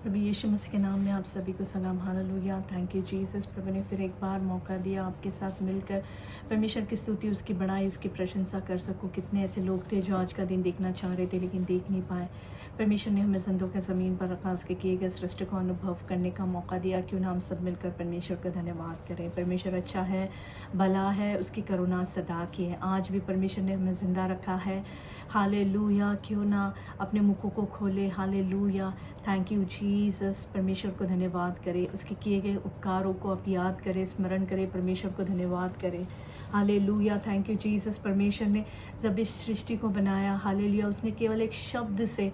प्रभु यीशु मसीह के नाम में आप सभी को सलाम। हालेलुया। Thank you Jesus. प्रभु ने फिर एक बार मौका दिया आपके साथ मिलकर परमेश्वर की स्तुति, उसकी बड़ाई, उसकी प्रशंसा कर सकूं। कितने ऐसे लोग थे जो आज का दिन देखना चाह रहे थे लेकिन देख नहीं पाए। परमेश्वर ने हमें जिंदों के ज़मीन पर रखा, उसके किए गए सृष्टि को अनुभव करने का मौका दिया। क्यों ना हम सब मिलकर परमेश्वर का धन्यवाद करें। परमेश्वर अच्छा है, भला है, उसकी करुणा सदा की है। आज भी परमेश्वर ने हमें ज़िंदा रखा है। हालेलुया। क्यों ना अपने मुखों को खोले। हालेलुया। Thank you Jesus. परमेश्वर को धन्यवाद करें, उसके किए गए उपकारों को आप याद करें, स्मरण करें, परमेश्वर को धन्यवाद करें। हालेलुया। Thank you Jesus. परमेश्वर ने जब इस सृष्टि को बनाया, हालेलुया, उसने केवल एक शब्द से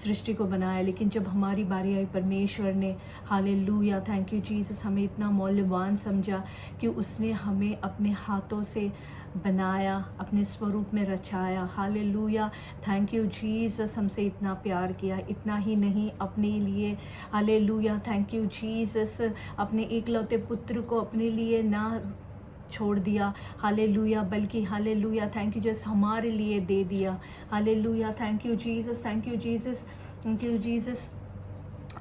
सृष्टि को बनाया, लेकिन जब हमारी बारी आई परमेश्वर ने, हालेलुया, थैंक यू जीसस, हमें इतना मौल्यवान समझा कि उसने हमें अपने हाथों से बनाया, अपने स्वरूप में रचाया। हालेलुया। Thank you Jesus. हमसे इतना प्यार किया। इतना ही नहीं, अपने लिए, हालेलुया, थैंक यू जीसस, अपने एकलौते पुत्र को अपने लिए ना छोड़ दिया, हालेलुया, बल्कि हालेलुया, थैंक यू जीसस, हमारे लिए दे दिया। Hallelujah. Thank you Jesus. Thank you Jesus. Thank you Jesus.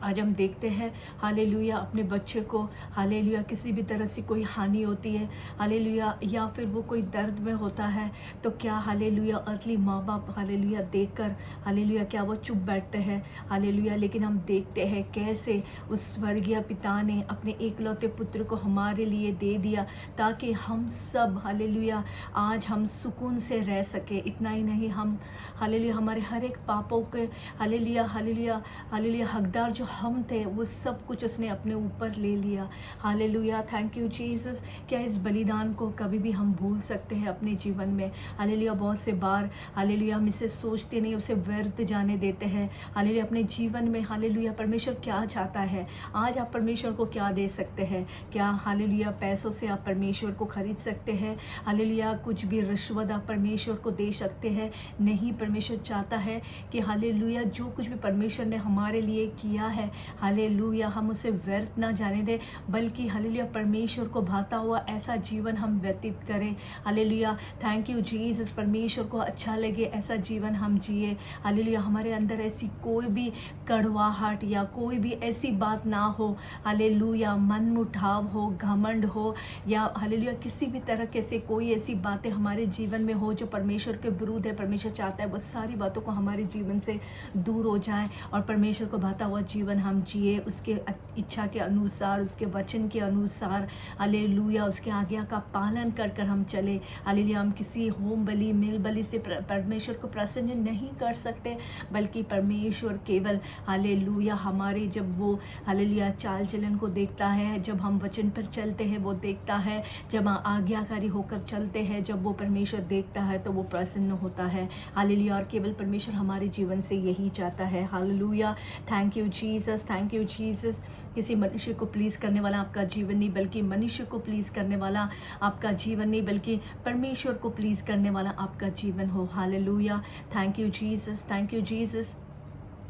आज हम देखते हैं, हालेलुया, अपने बच्चे को, हालेलुया, किसी भी तरह से कोई हानि होती है, हालेलुया, या फिर वो कोई दर्द में होता है, तो क्या हालेलुया अर्थली माँ बाप, हालेलुया, देखकर, हालेलुया, क्या वो चुप बैठते हैं। हालेलुया। लेकिन हम देखते हैं कैसे उस स्वर्गीय पिता ने अपने एकलौते पुत्र को हमारे लिए दे दिया, ताकि हम सब, हालेलुया, आज हम सुकून से रह सके। इतना ही नहीं, हम, हालेलुया, हमारे हर एक पापों के, हालेलुया, हालेलुया, हालेलुया, हकदार जो हम थे, वो सब कुछ उसने अपने ऊपर ले लिया। हालेलुया। Thank you Jesus. क्या इस बलिदान को कभी भी हम भूल सकते हैं अपने जीवन में? हालेलुया। बहुत से बार, हालेलुया, हम इसे सोचते नहीं, उसे व्यर्थ जाने देते हैं। हालेलुया। अपने जीवन में, हालेलुया, परमेश्वर क्या चाहता है? आज आप परमेश्वर को क्या दे सकते हैं? क्या, हालेलुया, पैसों से आप परमेश्वर को खरीद सकते हैं? हालेलुया, कुछ भी रिश्वत आप परमेश्वर को दे सकते हैं? नहीं। परमेश्वर चाहता है कि हालेलुया, जो कुछ भी परमेश्वर ने हमारे लिए किया है, हालेलुया, हम उसे व्यर्थ ना जाने दें, बल्कि हालेलुया, परमेश्वर को भाता हुआ ऐसा जीवन हम व्यतीत करें। हालेलुया। Thank you Jesus. परमेश्वर को अच्छा लगे ऐसा जीवन हम जिए। हालेलुया। हमारे अंदर ऐसी कोई भी कड़वाहट या कोई भी ऐसी बात ना हो, हालेलुया, मन मुटाव हो, घमंड हो, या हालेलुया, किसी भी तरह के से कोई ऐसी बातें हमारे जीवन में हो जो परमेश्वर के विरुद्ध है। परमेश्वर चाहता है वो सारी बातों को हमारे जीवन से दूर हो जाए और परमेश्वर को भाता हुआ जीवन हम जिए, उसके इच्छा के अनुसार, उसके वचन के अनुसार, हालेलुया, उसके आज्ञा का पालन कर कर हम चले। हालेलुया। हम किसी होम बलि, मिल बलि से परमेश्वर को प्रसन्न नहीं कर सकते, बल्कि परमेश्वर केवल, हालेलुया, हमारे जब वो, हालेलुया, चाल चलन को देखता है, जब हम वचन पर चलते हैं वो देखता है, जब हम आज्ञाकारी होकर चलते हैं, जब वो परमेश्वर देखता है तो वो प्रसन्न होता है। हालेलुया। और केवल परमेश्वर हमारे जीवन से यही चाहता है। Hallelujah. Thank you Jesus. Thank you Jesus. किसी मनुष्य को प्लीज़ करने वाला आपका जीवन नहीं, बल्कि मनुष्य को प्लीज़ करने वाला आपका जीवन नहीं, बल्कि परमेश्वर को प्लीज़ करने वाला आपका जीवन हो। Hallelujah. Thank you Jesus. Thank you Jesus.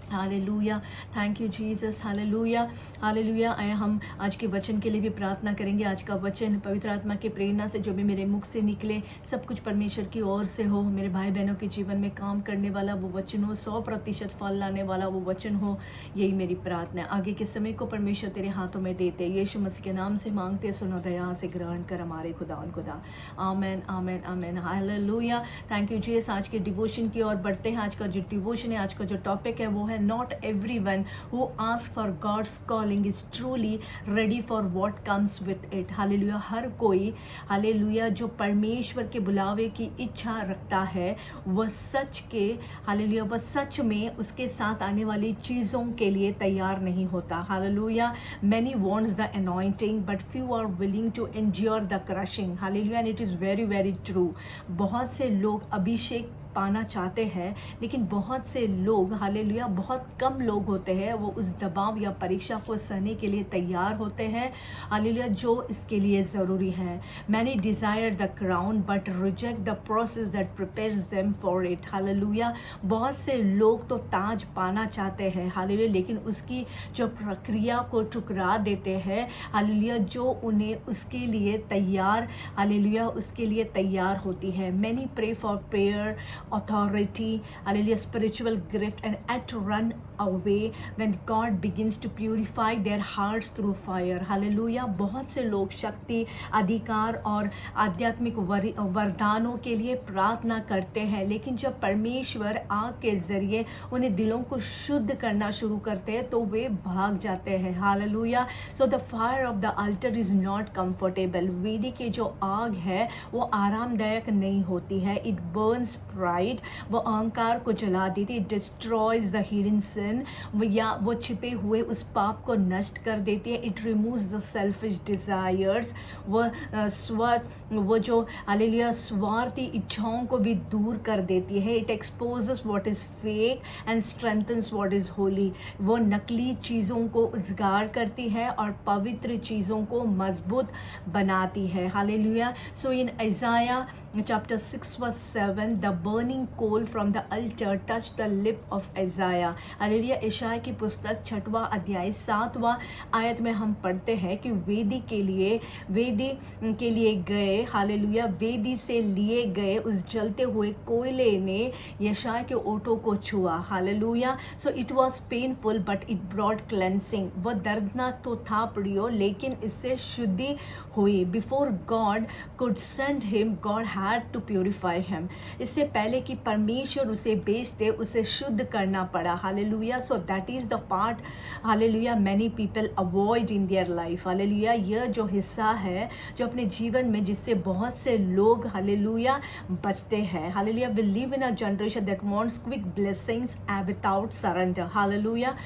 Hallelujah. Thank you Jesus. Hallelujah. Hallelujah. हम आज के वचन के लिए भी प्रार्थना करेंगे। आज का वचन पवित्र आत्मा की प्रेरणा से जो भी मेरे मुख से निकले, सब कुछ परमेश्वर की ओर से हो, मेरे भाई बहनों के जीवन में काम करने वाला वो वचन हो, 100% फल लाने वाला वो वचन हो। यही मेरी प्रार्थना है। आगे के समय को परमेश्वर तेरे हाथों में देते, यीशु मसीह के नाम से मांगते, सुनो, दया से ग्रहण कर हमारे खुदा उन खुदा। आमेन, आमेन, आमेन। हालेलुया। Thank you Jesus. आज के डिवोशन की ओर बढ़ते हैं। आज का जो डिवोशन है, आज का जो टॉपिक है वो है, not everyone who asks for God's calling is truly ready for what comes with it। Hallelujah. हर कोई, हालेलुया, जो परमेश्वर के बुलावे की इच्छा रखता है, वह सच के, हालेलुया, वह सच में उसके साथ आने वाली चीज़ों के लिए तैयार नहीं होता। Hallelujah. many wants the anointing but few are willing to endure the crushing। Hallelujah. and it is very very true। बहुत से लोग अभिषेक पाना चाहते हैं, लेकिन बहुत से लोग, हालेलुया, बहुत कम लोग होते हैं वो उस दबाव या परीक्षा को सहने के लिए तैयार होते हैं, हालेलुया, जो इसके लिए ज़रूरी है। Many desire the crown but reject the process that prepares them for it. Hallelujah. बहुत से लोग तो ताज पाना चाहते हैं, हालेलुया, लेकिन उसकी जो प्रक्रिया को ठुकरा देते हैं, हालेलुया, जो उन्हें उसके लिए तैयार, हालेलुया, उसके लिए तैयार होती है। Many pray for prayer, authority, hallelujah, spiritual gift and at run away when God begins to purify their hearts through fire. Hallelujah. बहुत से लोग शक्ति, अधिकार और आध्यात्मिक वरदानों के लिए प्रार्थना करते हैं, लेकिन जब परमेश्वर आग के ज़रिए उन्हें दिलों को शुद्ध करना शुरू करते हैं तो वे भाग जाते हैं. Hallelujah. So the fire of the alter is not comfortable. वेदी की जो आग है वो आरामदायक नहीं होती है. It Burns pride. वो अहंकार को जला देती. इट डिस्ट्रॉयज द हिडन सिन. या वो छिपे हुए उस पाप को नष्ट कर देती है. It removes the selfish desires. वो जो हालेलुया स्वार्थी इच्छाओं को भी दूर कर देती है. It exposes what is fake and strengthens what is Holi. वो नकली चीज़ों को उजागर करती है और पवित्र चीज़ों को मजबूत बनाती है. Hallelujah. So in Isaiah chapter 6 verse 7, the burning coal from the altar touched the lip of Isaiah. Hallelujah. यशायाह की पुस्तक 6वां अध्याय 7वां आयत में हम पढ़ते हैं कि वेदी के लिए गए, हालेलुया, वेदी से लिए गए उस जलते हुए कोयले ने यशायाह के ओठों को छुआ. Hallelujah. So it was painful but it brought cleansing. वह दर्दनाक तो था प्रियो, लेकिन इससे शुद्धि हुई. Before God could send him, God had to purify him. इससे पहले कि परमेश्वर उसे भेजते, उसे शुद्ध करना पड़ा. Hallelujah. So that is the part, hallelujah, many people avoid in their life. Hallelujah. यह जो हिस्सा है जो अपने जीवन में जिससे बहुत से लोग, हालेलुया, बचते हैं. Hallelujah. We live in a generation that wants quick blessings without surrender. Hallelujah.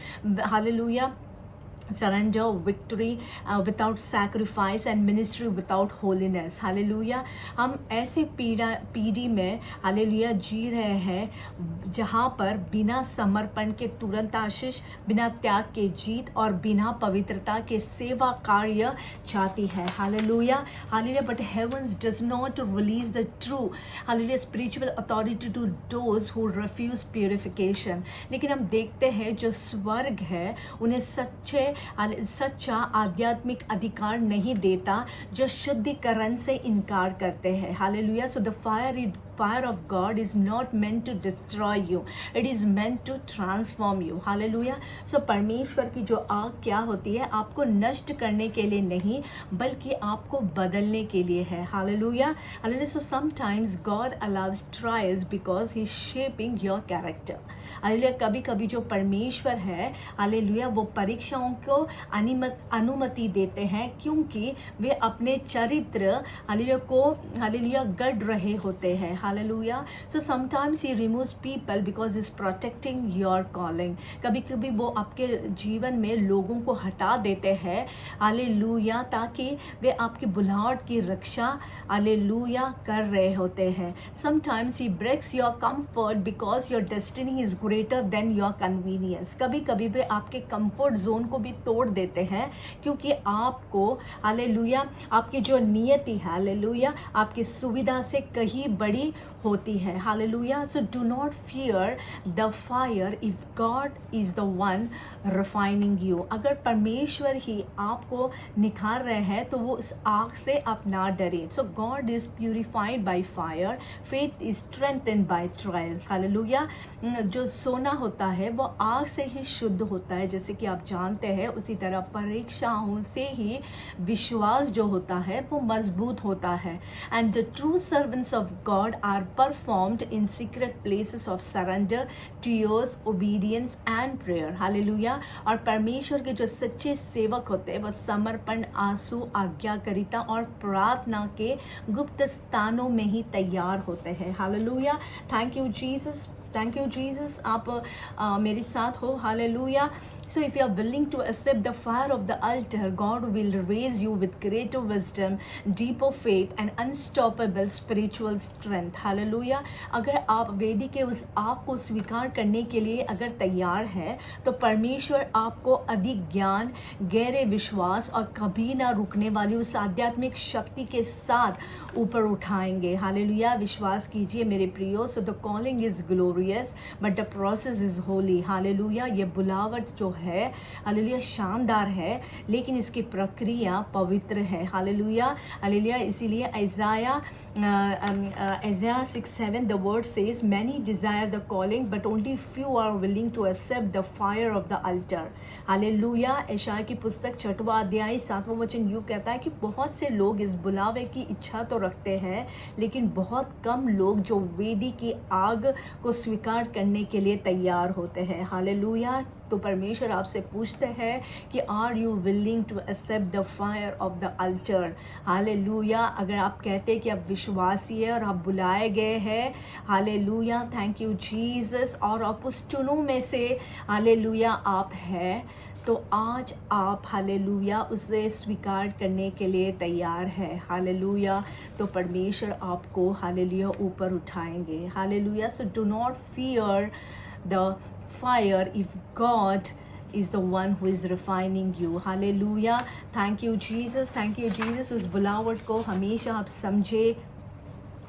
Hallelujah. surrender, victory without sacrifice and ministry without holiness. Hallelujah. हम ऐसे पीढ़ी में, हालेलुया, जी रहे हैं जहाँ पर बिना समर्पण के तुरंत आशीष, बिना त्याग के जीत और बिना पवित्रता के सेवा कार्य चाहती है. Hallelujah. Hallelujah. But heavens does not release the true, hallelujah, spiritual authority to those who refuse purification. लेकिन हम देखते हैं जो स्वर्ग है उन्हें सच्चा आध्यात्मिक अधिकार नहीं देता जो शुद्धिकरण से इनकार करते हैं. Hallelujah. So the fire of God is not meant to destroy you, it is meant to transform you. Hallelujah. So परमेश्वर की जो आग क्या होती है, आपको नष्ट करने के लिए नहीं बल्कि आपको बदलने के लिए है. Hallelujah. Hallelujah. So sometimes God allows trials because he is shaping your character. Hallelujah. कभी कभी जो परमेश्वर है, हालेलुया, वो परीक्षाओं को अनुमति देते हैं क्योंकि वे अपने चरित्र, हालेलुया, को, हालेलुया, गढ़ रहे होते हैं. Hallelujah. So sometimes he removes people because is protecting your calling. कभी कभी वो आपके जीवन में लोगों को हटा देते हैं, हालेलुया, ताकि वे आपकी बुलाहट की रक्षा, हालेलुया, कर रहे होते हैं. Sometimes he breaks your comfort because your destiny is greater than your convenience. कभी कभी वे आपके कंफर्ट जोन को भी तोड़ देते हैं क्योंकि आपको, हालेलुया, आपकी जो नियति है, हालेलुया, आपकी सुविधा से कहीं बड़ी होती है. Hallelujah. So do not fear the fire if God is the one refining you. अगर परमेश्वर ही आपको निखार रहे हैं तो वो उस आग से आप ना डरें. So God is purified by fire, faith is strengthened by trials. Hallelujah. जो सोना होता है वो आग से ही शुद्ध होता है, जैसे कि आप जानते हैं. उसी तरह परीक्षाओं से ही विश्वास जो होता है वो मजबूत होता है. And the true servants of God are performed in secret places of surrender, tears, obedience and prayer. Hallelujah. और परमेश्वर के जो सच्चे सेवक होते हैं वो समर्पण, आंसू, आज्ञाकारिता और प्रार्थना के गुप्त स्थानों में ही तैयार होते हैं. Hallelujah. Thank you Jesus. Thank you Jesus. आप मेरे साथ हो. Hallelujah. So if you are willing to accept the fire of the altar, God will raise you with greater wisdom, deeper faith and unstoppable spiritual strength. Hallelujah. अगर आप वेदी के उस आग को स्वीकार करने के लिए अगर तैयार हैं तो परमेश्वर आपको अधिक ज्ञान, गहरे विश्वास और कभी ना रुकने वाली उस आध्यात्मिक शक्ति के साथ ऊपर उठाएंगे. हालेलुया. विश्वास कीजिए मेरे प्रियो. So the calling is glorious. Glorious but the process is Holi. Hallelujah. ये बुलावट जो है हालेलुया शानदार है, लेकिन इसकी प्रक्रिया पवित्र है। Hallelujah hallelujah. इसीलिए Isaiah 6:7 the word says many desire the calling but only few are willing to accept the fire of the altar। Hallelujah. यशायाह की पुस्तक 6वां अध्याय 7वां वचन यूँ कहता है कि बहुत से लोग इस बुलावे की इच्छा तो रखते हैं, लेकिन बहुत कम लोग जो वेदी की आग को स्वीकार करने के लिए तैयार होते हैं। हालेलुया। तो परमेश्वर आपसे पूछते हैं कि are you willing to accept the fire of the altar. Hallelujah. अगर आप कहते हैं कि आप विश्वासी है और आप बुलाए गए हैं, हालेलुया, थैंक यू जीसस, और आप उस चुनों में से हालेलुया आप हैं, तो आज आप हालेलुया उसे स्वीकार करने के लिए तैयार है। हालेलुया। तो परमेश्वर आपको हालेलुया ऊपर उठाएंगे। Hallelujah. So do not fear the fire if God is the one who is refining you। Hallelujah. Thank you Jesus, thank you Jesus. उस बुलावट को हमेशा आप समझे।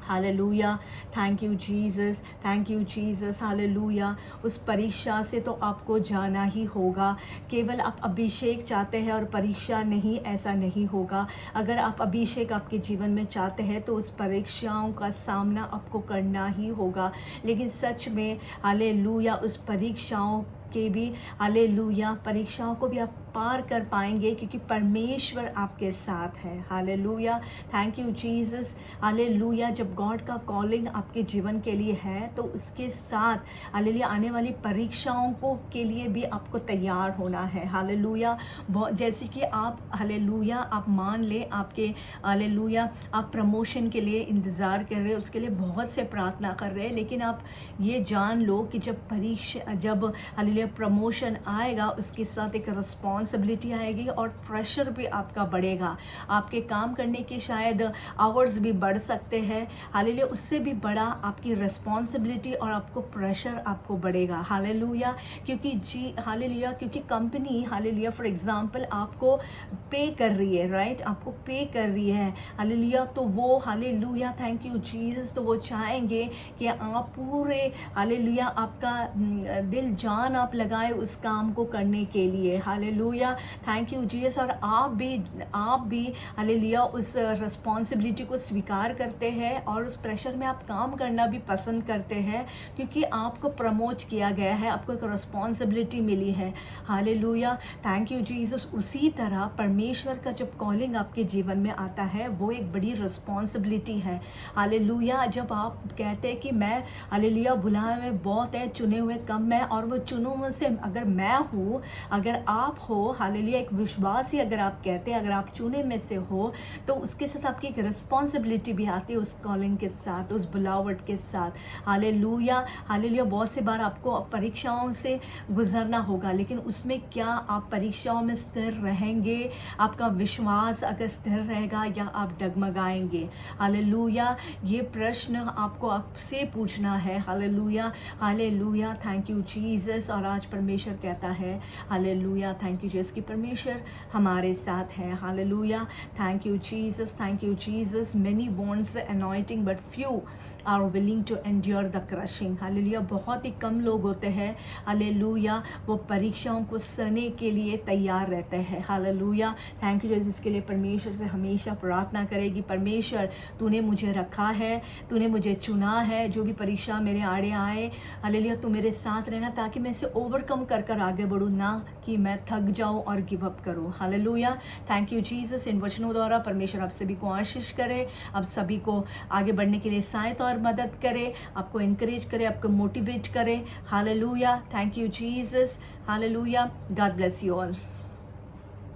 Hallelujah. Thank you Jesus, thank you Jesus. Hallelujah. उस परीक्षा से तो आपको जाना ही होगा। केवल आप अभिषेक चाहते हैं और परीक्षा नहीं, ऐसा नहीं होगा। अगर आप अभिषेक आपके जीवन में चाहते हैं तो उस परीक्षाओं का सामना आपको करना ही होगा। लेकिन सच में हालेलुया उस परीक्षाओं के भी हालेलुया परीक्षाओं को भी आप पार कर पाएंगे, क्योंकि परमेश्वर आपके साथ है। Hallelujah. Thank you Jesus. Hallelujah. जब गॉड का कॉलिंग आपके जीवन के लिए है तो उसके साथ हालेलुया आने वाली परीक्षाओं को के लिए भी आपको तैयार होना है। हालेलुया। जैसे कि आप हालेलुया आप मान ले आपके हालेलुया आप प्रमोशन के लिए इंतज़ार कर रहे हैं, उसके लिए बहुत से प्रार्थना कर रहे हैं, लेकिन आप ये जान लो कि जब हालेलुया प्रमोशन आएगा उसके साथ एक रिस्पॉन्सिबिलिटी आएगी और प्रेशर भी आपका बढ़ेगा। आपके काम करने के शायद आवर्स भी बढ़ सकते हैं। हालेलुया उससे भी बड़ा आपकी रिस्पॉन्सिबिलिटी और आपको प्रेशर आपको बढ़ेगा। हालेलुया। क्योंकि कंपनी हालेलुया फॉर एग्जांपल आपको पे कर रही है, राइट, आपको पे कर रही है। हालेलुया। तो वो हालेलुया थैंक यू जीसस, तो वो चाहेंगे कि आप पूरे हालेलुया आपका दिल जान आप लगाए उस काम को करने के लिए। हालेलुया। Thank you Jesus. और आप भी हालेलुया उस रिस्पॉन्सिबिलिटी को स्वीकार करते हैं और उस प्रेशर में आप काम करना भी पसंद करते हैं, क्योंकि आपको प्रमोट किया गया है, आपको एक रिस्पॉन्सिबिलिटी मिली है। हालेलुया। Thank you Jesus. उसी तरह परमेश्वर का जब कॉलिंग आपके जीवन में आता है वो एक बड़ी रिस्पॉन्सिबिलिटी है। हालेलुया। जब आप कहते हैं कि मैं हालेलुया बुलाए हुए बहुत है, चुने हुए कम है, और वो चुनों में से अगर मैं हूँ, अगर आप हो हालेलुया एक विश्वासी, अगर आप कहते हैं अगर आप चुने में से हो, तो उसके साथ आपकी एक रिस्पॉन्सिबिलिटी भी आती है उस कॉलिंग के साथ, उस बुलावट के साथ। हालेलुया। हालेलुया। बहुत सी बार आपको परीक्षाओं से गुजरना होगा, लेकिन उसमें क्या आप परीक्षाओं में स्थिर रहेंगे? आपका विश्वास अगर स्थिर रहेगा या आप डगमगाएंगे? हालेलुया। ये प्रश्न आपको आपसे पूछना है। Hallelujah. Hallelujah. Thank you Jesus. और आज परमेश्वर कहता है हालेलुया थैंक यू जीसस कि परमेश्वर हमारे साथ है। Hallelujah. Thank you Jesus, thank you Jesus. Many wants anointing but few are willing to endure the crushing. Hallelujah. बहुत ही कम लोग होते हैं हालेलुया वो परीक्षाओं को सहने के लिए तैयार रहते हैं। हालेलुया। Thank you Jesus. इसके लिए परमेश्वर से हमेशा प्रार्थना करेगी, परमेश्वर तूने मुझे रखा है, तूने मुझे चुना है, जो भी परीक्षा मेरे आड़े आए हालेलुया तू मेरे साथ रहना, ताकि मैं इसे ओवरकम कर आगे बढ़ूँ, ना कि मैं थक जाऊँ और गिव अप करूँ। हालेलुया। Thank you Jesus. इन वचनों द्वारा परमेश्वर आप सभी को आशीष करे, आप सभी को आगे बढ़ने के लिए सहायता और मदद करे, आपको इनकरेज करे, आपको मोटिवेट करे। Hallelujah. Thank you Jesus. Hallelujah. God bless you all.